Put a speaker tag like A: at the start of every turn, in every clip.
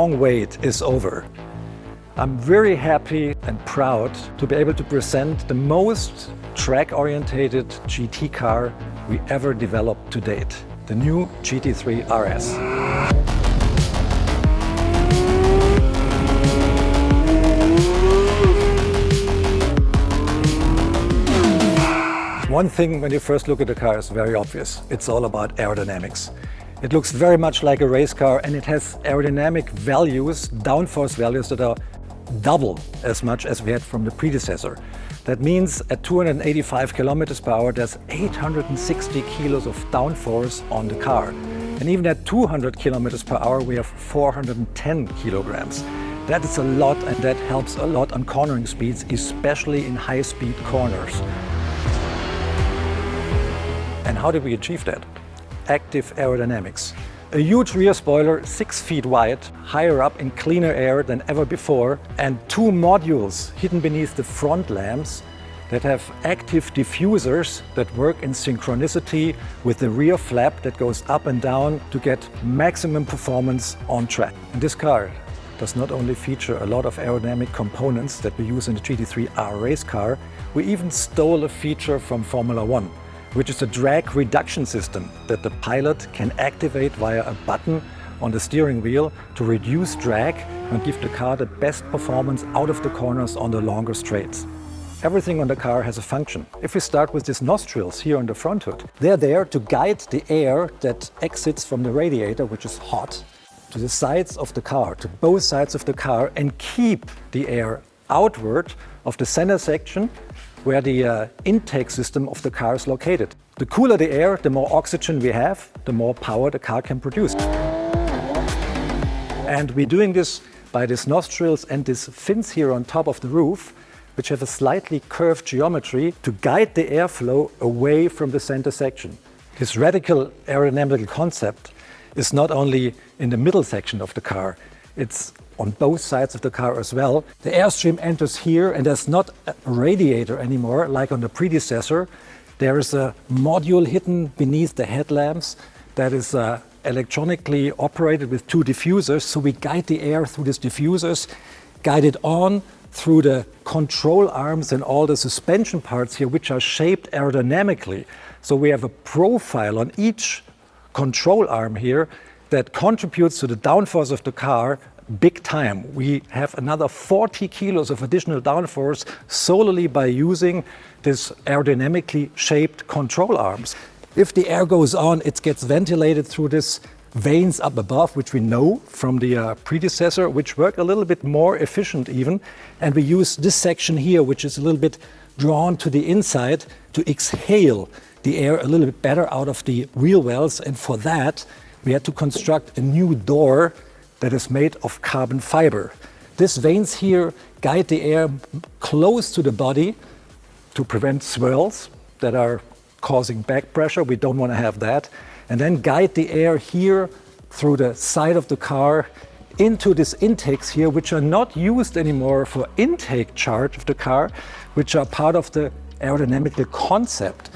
A: long wait is over. I'm very happy and proud to be able to present the most track-orientated GT car we ever developed to date, the new GT3 RS. One thing when you first look at the car is very obvious. It's all about aerodynamics. It looks very much like a race car, and it has aerodynamic values, downforce values, that are double as much as we had from the predecessor. That means at 285 kilometers per hour, there's 860 kilos of downforce on the car. And even at 200 kilometers per hour, we have 410 kilograms. That is a lot, and that helps a lot on cornering speeds, especially in high-speed corners. And how did we achieve that? Active aerodynamics. A huge rear spoiler, 6 feet wide, higher up in cleaner air than ever before, and 2 modules hidden beneath the front lamps that have active diffusers that work in synchronicity with the rear flap that goes up and down to get maximum performance on track. And this car does not only feature a lot of aerodynamic components that we use in the GT3 R race car, we even stole a feature from Formula 1. Which is a drag reduction system that the pilot can activate via a button on the steering wheel to reduce drag and give the car the best performance out of the corners on the longer straights. Everything on the car has a function. If we start with these nostrils here on the front hood, they're there to guide the air that exits from the radiator, which is hot, to the sides of the car, to both sides of the car, and keep the air outward of the center section where the intake system of the car is located. The cooler the air, the more oxygen we have, the more power the car can produce. And we're doing this by these nostrils and these fins here on top of the roof, which have a slightly curved geometry to guide the airflow away from the center section. This radical aerodynamical concept is not only in the middle section of the car, it's on both sides of the car as well. The airstream enters here, and there's not a radiator anymore like on the predecessor. There is a module hidden beneath the headlamps that is electronically operated with 2 diffusers. So we guide the air through these diffusers, guide it on through the control arms and all the suspension parts here, which are shaped aerodynamically. So we have a profile on each control arm here that contributes to the downforce of the car big time. We have another 40 kilos of additional downforce solely by using this aerodynamically shaped control arms. If the air goes on, it gets ventilated through these vanes up above, which we know from the predecessor, which work a little bit more efficient even. And we use this section here, which is a little bit drawn to the inside, to exhale the air a little bit better out of the wheel wells. And for that, we had to construct a new door that is made of carbon fiber. These vanes here guide the air close to the body to prevent swirls that are causing back pressure. We don't want to have that. And then guide the air here through the side of the car into these intakes here, which are not used anymore for intake charge of the car, which are part of the aerodynamical concept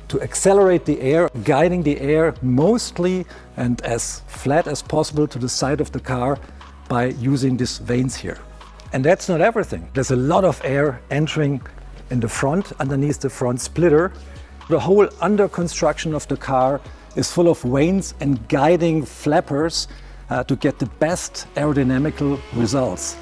A: to accelerate the air, guiding the air mostly and as flat as possible to the side of the car by using these vanes here. And that's not everything. There's a lot of air entering in the front, underneath the front splitter. The whole under construction of the car is full of vanes and guiding flappers to get the best aerodynamical results.